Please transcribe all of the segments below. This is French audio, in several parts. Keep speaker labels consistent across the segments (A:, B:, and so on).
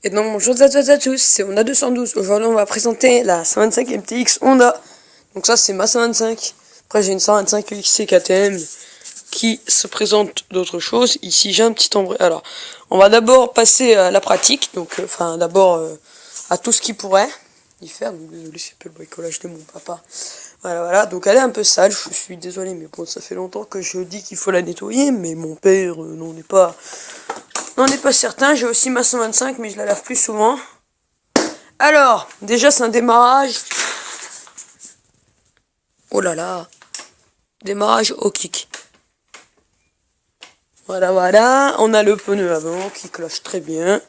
A: Et donc bonjour à tous, c'est Honda 212. Aujourd'hui on va présenter la 125 MTX Honda. Donc ça c'est ma 125. Après j'ai une 125 XC KTM qui se présente d'autres choses. Ici j'ai un petit embrayage. Alors on va d'abord passer à la pratique. Donc d'abord à tout ce qui pourrait y faire. Donc désolé c'est un peu le bricolage de mon papa. Voilà, donc elle est un peu sale, je suis désolé, mais bon ça fait longtemps que je dis qu'il faut la nettoyer. Mais mon père n'en est pas certain. J'ai aussi ma 125, mais je la lave plus souvent. Alors, déjà, c'est un démarrage. Oh là là. Démarrage au kick. Voilà. On a le pneu avant qui cloche très bien.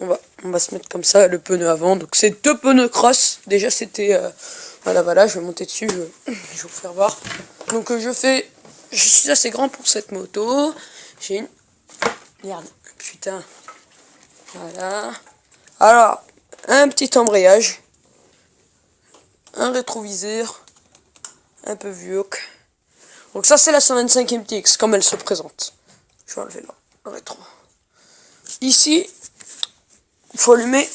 A: On va se mettre comme ça, le pneu avant. Donc, c'est deux pneus cross. Déjà, c'était... Voilà, je vais monter dessus. Je vais vous faire voir. Donc, je suis assez grand pour cette moto. J'ai une... Merde. Putain. Voilà. Alors, un petit embrayage. Un rétroviseur. Un peu vieux. Donc ça, c'est la 125 MTX, comme elle se présente. Je vais enlever le rétro. Ici, il faut allumer.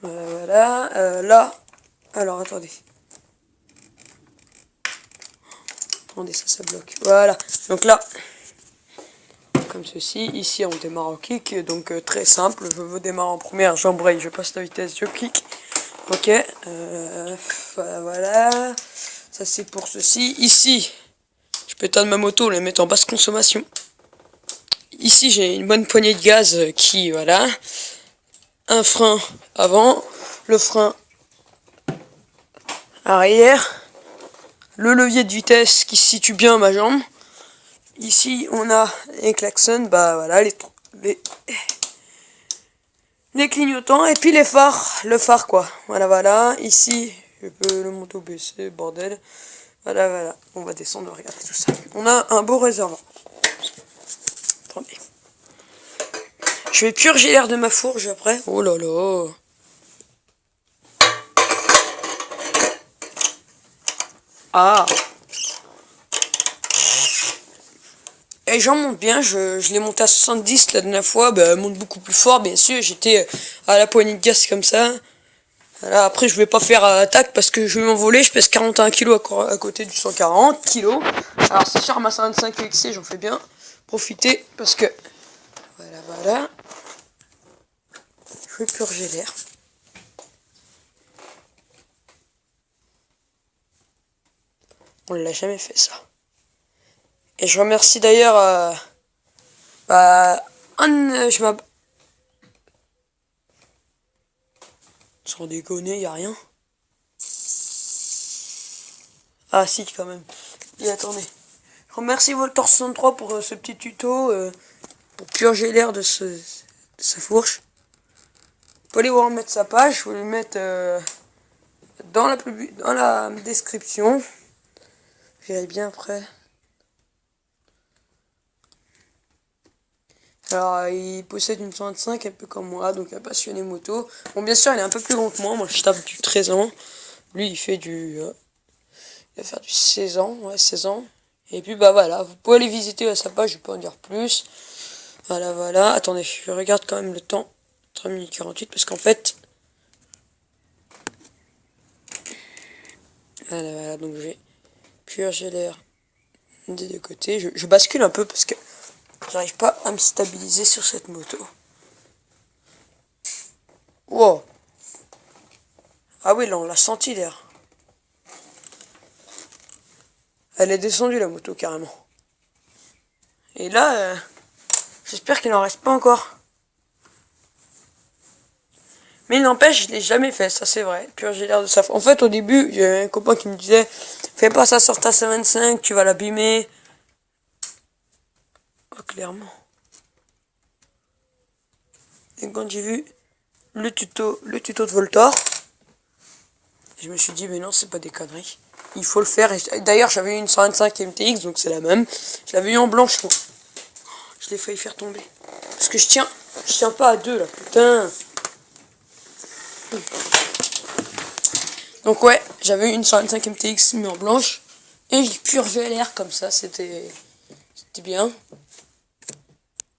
A: Voilà. Là. Alors, attendez. Ça bloque. Voilà. Donc là, comme ceci. Ici, on démarre au kick. Donc, très simple. Je veux démarrer en première. J'embraye. Je passe la vitesse. Je clique. Ok. Voilà. Ça, c'est pour ceci. Ici, je peux éteindre ma moto, la mettre en basse consommation. Ici, j'ai une bonne poignée de gaz qui, voilà. Un frein avant. Le frein arrière. Le levier de vitesse qui se situe bien à ma jambe. Ici, on a les klaxons, voilà, les clignotants, et puis les phares, le phare, quoi. Voilà. Ici, je peux le monter au baisser, bordel. Voilà. On va descendre, regarder tout ça. On a un beau réservoir. Attendez. Je vais purger l'air de ma fourche après. Oh là là. Ah. Et j'en monte bien, je l'ai monté à 70 la dernière fois, elle monte beaucoup plus fort, bien sûr, j'étais à la poignée de gaz comme ça. Voilà, après je vais pas faire attaque parce que je vais m'envoler, je pèse 41 kg à côté du 140 kg. Alors c'est sûr, ma 125 XC, j'en fais bien profiter parce que... Voilà. Je vais purger l'air. On l'a jamais fait ça. Et je remercie d'ailleurs sans déconner, y a rien. Ah si, quand même. Et attendez. Je remercie Voltor63 pour ce petit tuto pour purger l'air de sa fourche. Vous pouvez aller voir mettre sa page, je vais le mettre dans la description. J'irai bien après. Alors, il possède une 125, un peu comme moi, donc un passionné moto. Bon, bien sûr, il est un peu plus grand que moi. Moi, je tape du 13 ans. Lui, il fait il va faire du 16 ans. Ouais, 16 ans. Et puis, voilà. Vous pouvez aller visiter sa page, je peux en dire plus. Voilà. Attendez, je regarde quand même le temps. 3 minutes 48, parce qu'en fait... Voilà, donc je vais purger l'air des deux côtés. Je bascule un peu parce que j'arrive pas à me stabiliser sur cette moto. Wow. Ah oui, là, on l'a senti l'air. Elle est descendue, la moto, carrément. Et là, j'espère qu'il n'en reste pas encore. Mais il n'empêche, je l'ai jamais fait, ça c'est vrai. Purger l'air de sa... En fait, au début, il y a un copain qui me disait « Fais pas ça sur ta 125, tu vas l'abîmer. » Oh, clairement. Et quand j'ai vu le tuto de Voltor, je me suis dit « Mais non, c'est pas des conneries. Il faut le faire. » Et d'ailleurs, j'avais eu une 125 MTX, donc c'est la même. Je l'avais eu en blanche. Je l'ai failli faire tomber. Parce que je tiens pas à deux, là, putain. Donc ouais, j'avais une 125 MTX mais en blanche. Et j'ai purgé l'air comme ça, c'était bien.